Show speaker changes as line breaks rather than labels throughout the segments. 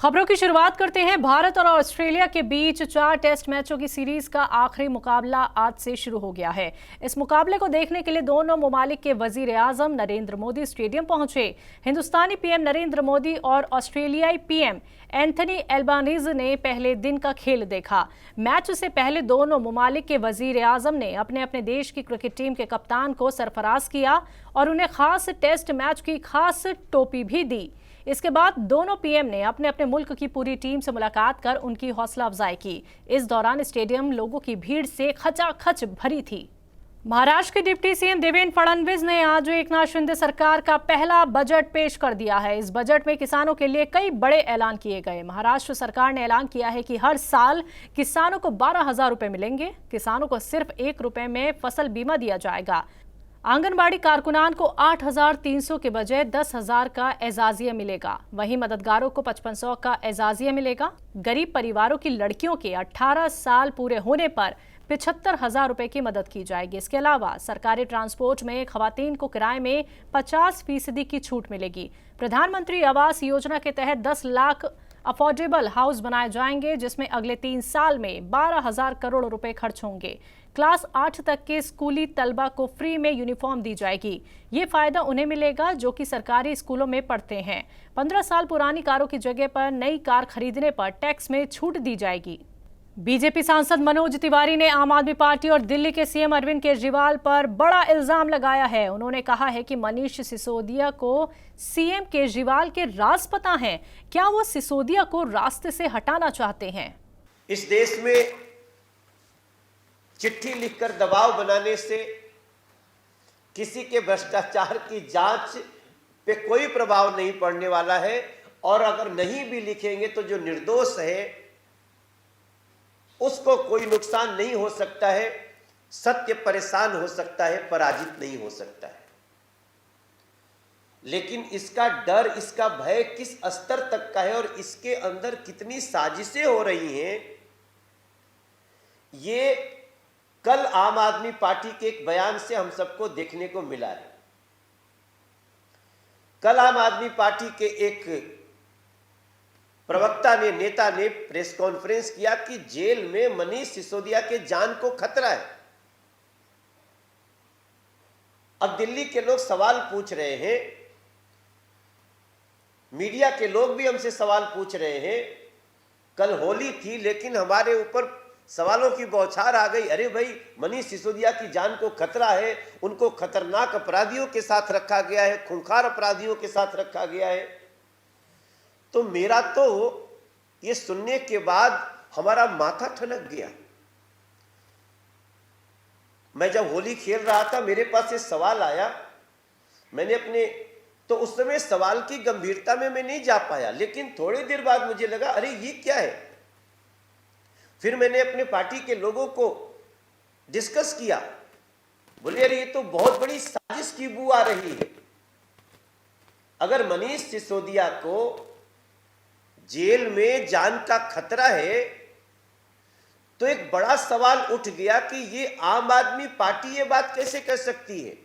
खबरों की शुरुआत करते हैं। भारत और ऑस्ट्रेलिया के बीच 4 टेस्ट मैचों की सीरीज का आखिरी मुकाबला आज से शुरू हो गया है। इस मुकाबले को देखने के लिए दोनों ममालिक के वजीर आजम नरेंद्र मोदी स्टेडियम पहुंचे। हिंदुस्तानी पीएम नरेंद्र मोदी और ऑस्ट्रेलियाई पीएम एंथनी एल्बानीज ने पहले दिन का खेल देखा। मैच से पहले दोनों ममालिक के वजीर आजम ने अपने अपने देश की क्रिकेट टीम के कप्तान को सरफराज किया और उन्हें खास टेस्ट मैच की खास टोपी भी दी। इसके बाद दोनों पीएम ने अपने अपने मुल्क की पूरी टीम से मुलाकात कर उनकी हौसला अफजाई की। इस दौरान स्टेडियम लोगों की भीड़ से खचाखच भरी थी। महाराष्ट्र के डिप्टी सीएम देवेंद्र फडणवीस ने आज एकनाथ शिंदे सरकार का पहला बजट पेश कर दिया है। इस बजट में किसानों के लिए कई बड़े ऐलान किए गए। महाराष्ट्र सरकार ने ऐलान किया है कि हर साल किसानों को 12,000 रुपए मिलेंगे। किसानों को सिर्फ 1 रुपए में फसल बीमा दिया जाएगा। आंगनबाड़ी कारकुनान को 8,300 के बजाय 10,000 का एजाजिया मिलेगा। वहीं मददगारों को 5,500 का एजाजिया मिलेगा। गरीब परिवारों की लड़कियों के 18 साल पूरे होने पर 75,000 रुपए की मदद की जाएगी। इसके अलावा सरकारी ट्रांसपोर्ट में खवातीन को किराए में 50% की छूट मिलेगी। प्रधानमंत्री आवास योजना के तहत 10 लाख अफोर्डेबल हाउस बनाए जाएंगे, जिसमें अगले 3 साल में 12,000 करोड़ रुपए खर्च होंगे। क्लास 8 तक के स्कूली तलबा को फ्री में यूनिफॉर्म दी जाएगी। ये फायदा उन्हें मिलेगा जो कि सरकारी स्कूलों में पढ़ते हैं। 15 साल पुरानी कारों की जगह पर नई कार खरीदने पर टैक्स में छूट दी जाएगी। बीजेपी सांसद मनोज तिवारी ने आम आदमी पार्टी और दिल्ली के सीएम अरविंद केजरीवाल पर बड़ा इल्जाम लगाया है। उन्होंने कहा है कि मनीष सिसोदिया को सीएम केजरीवाल के राज पता हैं। क्या वो सिसोदिया को रास्ते से हटाना चाहते हैं?
इस देश में चिट्ठी लिखकर दबाव बनाने से किसी के भ्रष्टाचार की जांच पे कोई प्रभाव नहीं पड़ने वाला है, और अगर नहीं भी लिखेंगे तो जो निर्दोष है उसको कोई नुकसान नहीं हो सकता है। सत्य परेशान हो सकता है, पराजित नहीं हो सकता है। लेकिन इसका डर, इसका भय किस स्तर तक का है और इसके अंदर कितनी साजिशें हो रही हैं, ये कल आम आदमी पार्टी के एक बयान से हम सबको देखने को मिला है। कल आम आदमी पार्टी के एक प्रवक्ता ने, नेता ने प्रेस कॉन्फ्रेंस किया कि जेल में मनीष सिसोदिया के जान को खतरा है। अब दिल्ली के लोग सवाल पूछ रहे हैं, मीडिया के लोग भी हमसे सवाल पूछ रहे हैं। कल होली थी लेकिन हमारे ऊपर सवालों की बौछार आ गई। अरे भाई, मनीष सिसोदिया की जान को खतरा है, उनको खतरनाक अपराधियों के साथ रखा गया है, खूंखार अपराधियों के साथ रखा गया है। तो मेरा तो ये सुनने के बाद हमारा माथा ठनक गया। मैं जब होली खेल रहा था मेरे पास ये सवाल आया। मैंने अपने तो उस समय सवाल की गंभीरता में मैं नहीं जा पाया, लेकिन थोड़ी देर बाद मुझे लगा अरे ये क्या है। फिर मैंने अपने पार्टी के लोगों को डिस्कस किया। बोले अरे ये तो बहुत बड़ी साजिश की बू आ रही है। अगर मनीष सिसोदिया को जेल में जान का खतरा है तो एक बड़ा सवाल उठ गया कि ये आम आदमी पार्टी ये बात कैसे कर सकती है।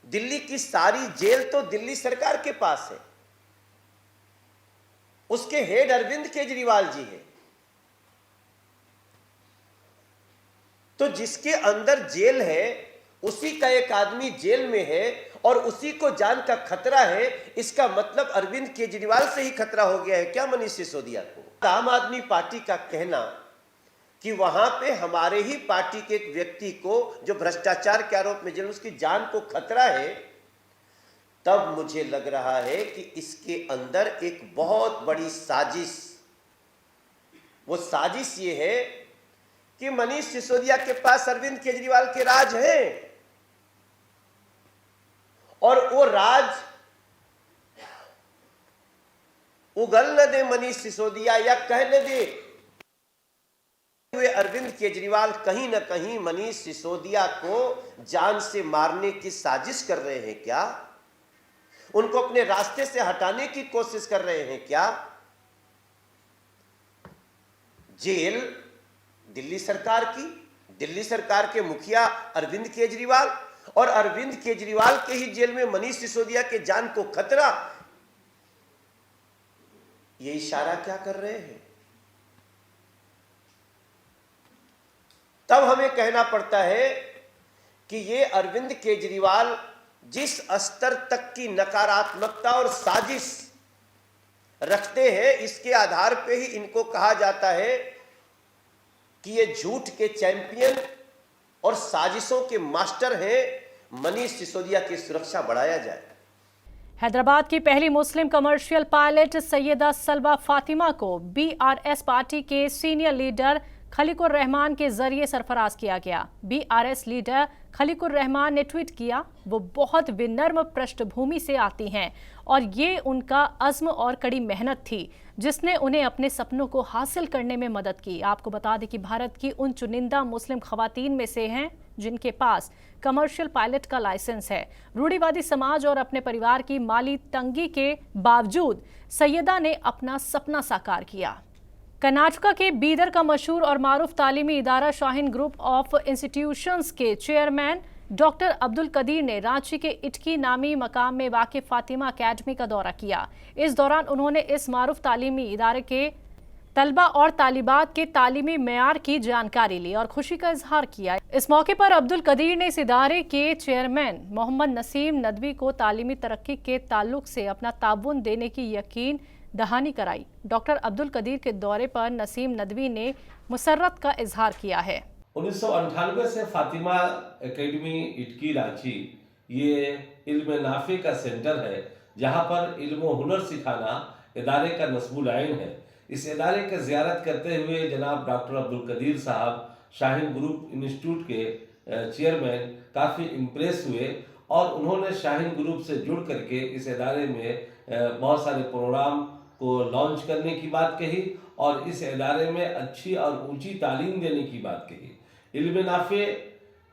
दिल्ली की सारी जेल तो दिल्ली सरकार के पास है, उसके हेड अरविंद केजरीवाल जी हैं। तो जिसके अंदर जेल है उसी का एक आदमी जेल में है और उसी को जान का खतरा है। इसका मतलब अरविंद केजरीवाल से ही खतरा हो गया है क्या मनीष सिसोदिया को? आम आदमी पार्टी का कहना कि वहां पे हमारे ही पार्टी के एक व्यक्ति को जो भ्रष्टाचार के आरोप में जेल, उसकी जान को खतरा है, तब मुझे लग रहा है कि इसके अंदर एक बहुत बड़ी साजिश, वो साजिश ये है कि मनीष सिसोदिया के पास अरविंद केजरीवाल के राज हैं और वो राज उगल न दे मनीष सिसोदिया, या कह न दे हुए अरविंद केजरीवाल कहीं न कहीं मनीष सिसोदिया को जान से मारने की साजिश कर रहे हैं क्या? उनको अपने रास्ते से हटाने की कोशिश कर रहे हैं क्या? जेल दिल्ली सरकार की, दिल्ली सरकार के मुखिया अरविंद केजरीवाल, और अरविंद केजरीवाल के ही जेल में मनीष सिसोदिया के जान को खतरा। ये इशारा क्या कर रहे हैं? तब हमें कहना पड़ता है कि ये अरविंद केजरीवाल जिस स्तर तक की नकारात्मकता और साजिश रखते हैं, इसके आधार पे ही इनको कहा जाता है कि ये झूठ के चैंपियन और साजिशों के मास्टर हैं। मनीष सिसोदिया की सुरक्षा बढ़ाया जाए।
हैदराबाद की पहली मुस्लिम कमर्शियल पायलट सैयदा सलवा फातिमा को बीआरएस पार्टी के सीनियर लीडर खलीकुर रहमान के जरिए सरफराज किया गया। बीआरएस लीडर खलीकुर रहमान ने ट्वीट किया, वो बहुत विनम्र पृष्ठभूमि से आती हैं और ये उनका अज़्म और कड़ी मेहनत थी जिसने उन्हें अपने सपनों को हासिल करने में मदद की। आपको बता दें कि भारत की उन चुनिंदा मुस्लिम खवातीन में से हैं जिनके पास कमर्शियल पायलट का लाइसेंस है। रूढ़िवादी समाज और अपने परिवार की माली तंगी के बावजूद सैयदा ने अपना सपना साकार किया। कर्नाटका के बीदर का मशहूर और मारूफ तालीमी इदारा शाहीन ग्रुप ऑफ इंस्टीट्यूशंस के चेयरमैन डॉक्टर अब्दुल कदीर ने रांची के इटकी नामी मकाम में वाक़िफ़ फातिमा अकेडमी का दौरा किया। इस दौरान उन्होंने इस मारूफ तालीमी इदारे के तलबा और तालिबात के तालीमी मेयार की जानकारी ली और खुशी का इजहार किया। इस मौके पर अब्दुल कदीर ने इस इदारे के चेयरमैन मोहम्मद नसीम नदवी को तालीमी तरक्की के ताल्लुक से अपना ताउन देने की यकीन दहानी कराई। डॉक्टर अब्दुल कदीर के दौरे पर नसीम नदवी ने मुसर्रत का इजहार किया है।
1998 से फातिमा एकेडमी इटकी रांची ये इल्म नाफे का सेंटर है, जहां पर इल्म हुनर सिखाना इदारे का नस्बुल आइन है। इस इदारे की ज़ियारत करते हुए जनाब डॉक्टर अब्दुल कदीर साहब शाहीन ग्रुप इंस्टीट्यूट के चेयरमैन काफ़ी इम्प्रेस हुए और उन्होंने शाहीन ग्रुप से जुड़ करके इस इदारे में बहुत सारे प्रोग्राम को लॉन्च करने की बात कही और इस इदारे में अच्छी और ऊंची तालीम देने की बात कही। इल्म नाफे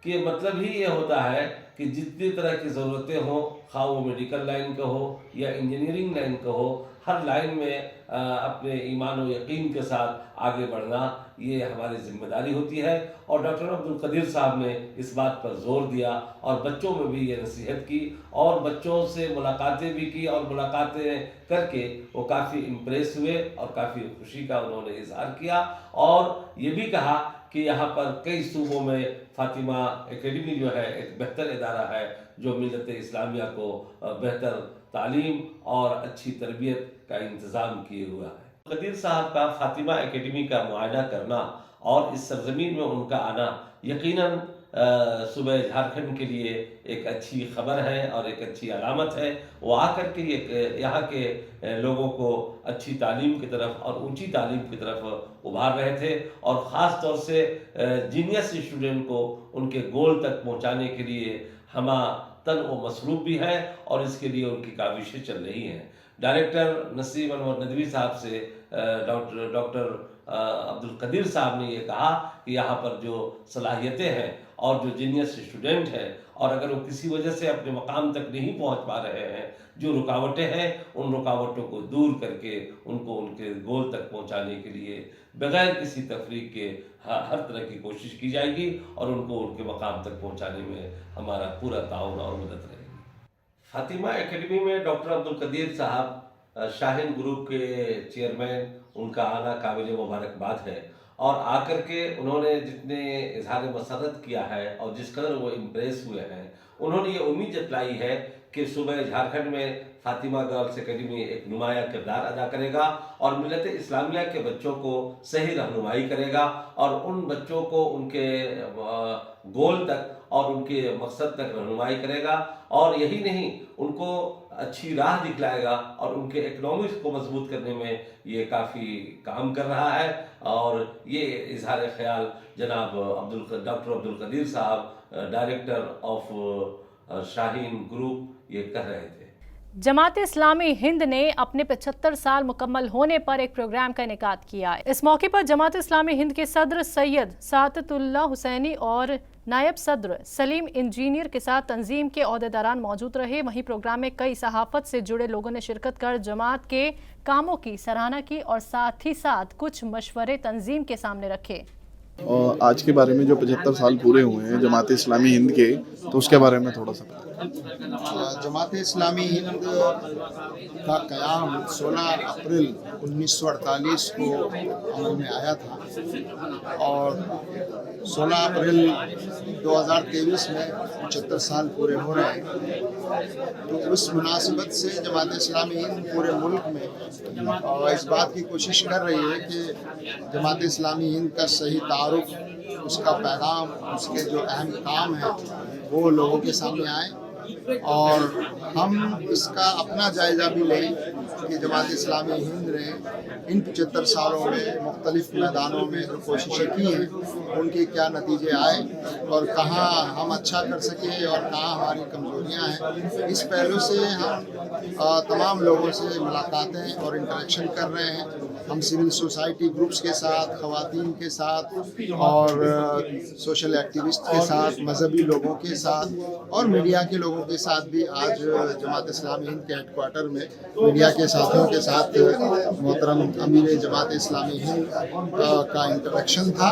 के मतलब ही ये होता है कि जितनी तरह की ज़रूरतें हों, खा वो मेडिकल लाइन का हो या इंजीनियरिंग लाइन का हो, हर लाइन में अपने ईमान और यकीन के साथ आगे बढ़ना ये हमारी जिम्मेदारी होती है। और डॉक्टर अब्दुल कदीर साहब ने इस बात पर जोर दिया और बच्चों में भी ये नसीहत की और बच्चों से मुलाकातें भी की और मुलाकातें करके वो काफ़ी इम्प्रेस हुए और काफ़ी खुशी का उन्होंने इजहार किया और ये भी कहा कि यहाँ पर कई सूबों में फातिमा एकेडमी जो है एक बेहतर इदारा है जो मिल्लत इस्लामिया को बेहतर तालीम और अच्छी तरबियत का इंतज़ाम किए हुआ है। कदीर साहब का फातिमा एकेडमी का मुआयना करना और इस सरजमीन में उनका आना यकीनन सुबह झारखंड के लिए एक अच्छी खबर है और एक अच्छी अलामत है। वो आकर के यहाँ के लोगों को अच्छी तालीम की तरफ और ऊंची तालीम की तरफ उभार रहे थे और ख़ास तौर से जीनियस स्टूडेंट को उनके गोल तक पहुँचाने के लिए हम तन व मसरूफ़ भी है और इसके लिए उनकी काविशें चल रही हैं। डायरेक्टर नसीम अनवर नदवी साहब से डॉक्टर अब्दुल कदीर साहब ने ये कहा कि यहाँ पर जो सलाहियतें हैं और जो जीनियस स्टूडेंट हैं और अगर वो किसी वजह से अपने मकाम तक नहीं पहुँच पा रहे हैं, जो रुकावटें हैं उन रुकावटों को दूर करके उनको उनके गोल तक पहुँचाने के लिए बगैर किसी तफरीक के हर तरह की कोशिश की जाएगी और उनको उनके मकाम तक पहुँचाने में हमारा पूरा ताउन और मदद रहेगी। फातिमा एकेडमी में डॉक्टर अब्दुल कदीर साहब शाहीन ग्रुप के चेयरमैन, उनका आना काबिल मुबारकबाद है और आकर के उन्होंने जितने इजहार मसरत किया है और जिस कदर वो इम्प्रेस हुए हैं, उन्होंने ये उम्मीद जतलाई है कि सुबह झारखंड में फातिमा गर्ल्स एकेडमी एक नुमाया किरदार अदा करेगा और मिलत इस्लामिया के बच्चों को सही रहनुमाई करेगा और उन बच्चों को उनके गोल तक और उनके मकसद तक रहनुमाई करेगा और यही नहीं उनको अच्छी राह दिखलाएगा और उनके इकनॉमिक्स को मजबूत करने में ये काफ़ी काम कर रहा है। और ये इजहार ख्याल जनाब डॉक्टर अब्दुल कदीर साहब डायरेक्टर ऑफ शाहीन ग्रुप ये कह रहे थे।
जमात इस्लामी हिंद ने अपने 75 साल मुकम्मल होने पर एक प्रोग्राम का इनेकाद किया। इस मौके पर जमात इस्लामी हिंद के सदर सैयद सादतुल्लाह हुसैनी और नायब सदर सलीम इंजीनियर के साथ तंजीम के ओहदेदारान मौजूद रहे। वहीं प्रोग्राम में कई सहाफ़त से जुड़े लोगों ने शिरकत कर जमात के कामों की सराहना की और साथ ही साथ कुछ मशवरे तंजीम के सामने रखे।
और आज के बारे में जो 75 साल पूरे हुए हैं जमात इस्लामी हिंद के, तो उसके बारे में थोड़ा सा बताएं।
जमात इस्लामी हिंद का क़याम 16 अप्रैल 1948 को अमल में आया था और 16 अप्रैल 2023 में 75 साल पूरे हो रहे हैं। तो उस मुनासिबत से जमात इस्लामी हिंद पूरे मुल्क में और इस बात की कोशिश कर रही है कि जमात इस्लामी हिंद का सही तारुफ, उसका पैगाम, उसके जो अहम काम हैं वो लोगों के सामने आए और हम इसका अपना जायज़ा भी लें कि जमात इस्लामी हिंद ने इन 75 सालों में मुख्तलिफ़ मैदानों में जो कोशिशें की हैं उनके क्या नतीजे आए और कहाँ हम अच्छा कर सके और कहाँ हमारी कमज़ोरियाँ हैं। इस पहलू से हम तमाम लोगों से मुलाकातें और इंटरेक्शन कर रहे हैं। हम सिविल सोसाइटी ग्रुप्स के साथ, ख़वातीन के साथ और सोशल एक्टिविस्ट के साथ, मजहबी लोगों के साथ और मीडिया के लोगों के साथ भी आज जमात इस्लामी हिंद के हेडक्वार्टर में मीडिया के साथियों के साथ मोहतरम अमीर जमात इस्लामी हिंद का इंटरेक्शन था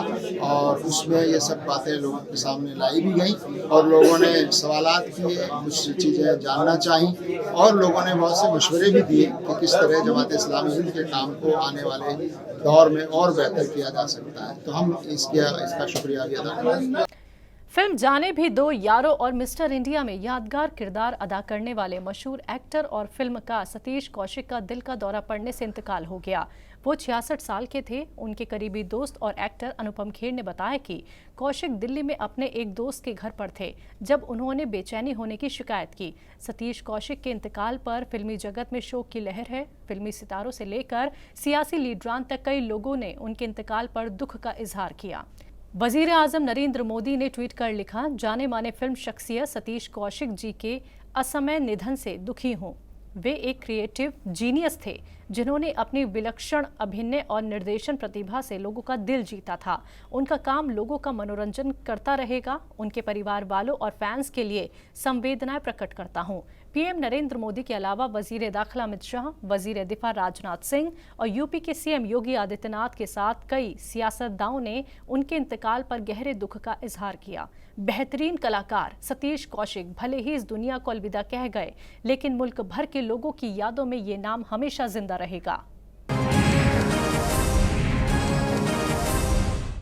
और उसमें ये सब बातें लोगों के सामने लाई भी गई और लोगों ने सवालात किए, कुछ चीज़ें जानना चाहिए और लोगों ने बहुत से मशवरे भी दिए कि किस तरह जमात इस्लामी हिंद के काम को आने वाले दौर में और बेहतर किया जा सकता है। तो हम इसका शुक्रिया भी अदा करते हैं।
फिल्म जाने भी दो यारों और मिस्टर इंडिया में यादगार किरदार अदा करने वाले मशहूर एक्टर और फिल्मकार सतीश कौशिक का दिल का दौरा पड़ने से इंतकाल हो गया। वो 66 साल के थे। उनके करीबी दोस्त और एक्टर अनुपम खेर ने बताया कि कौशिक दिल्ली में अपने एक दोस्त के घर पर थे जब उन्होंने बेचैनी होने की शिकायत की। सतीश कौशिक के इंतकाल पर फिल्मी जगत में शोक की लहर है। फिल्मी सितारों से लेकर सियासी लीडरान तक कई लोगों ने उनके इंतकाल पर दुख का इजहार किया। वजीर आजम नरेंद्र मोदी ने ट्वीट कर लिखा, जाने माने फिल्म शख्सियत सतीश कौशिक जी के असमय निधन से दुखी हूँ। वे एक क्रिएटिव जीनियस थे जिन्होंने अपनी विलक्षण अभिनय और निर्देशन प्रतिभा से लोगों का दिल जीता था। उनका काम लोगों का मनोरंजन करता रहेगा। उनके परिवार वालों और फैंस के लिए संवेदनाएं प्रकट करता हूं। पीएम नरेंद्र मोदी के अलावा वजीर दाखिला अमित शाह, वजीर दिफा राजनाथ सिंह और यूपी के सीएम योगी आदित्यनाथ के साथ कई सियासतदानों ने उनके इंतकाल पर गहरे दुख का इजहार किया। बेहतरीन कलाकार सतीश कौशिक भले ही इस दुनिया को अलविदा कह गए, लेकिन मुल्क भर के लोगों की यादों में ये नाम हमेशा जिंदा रहेगा।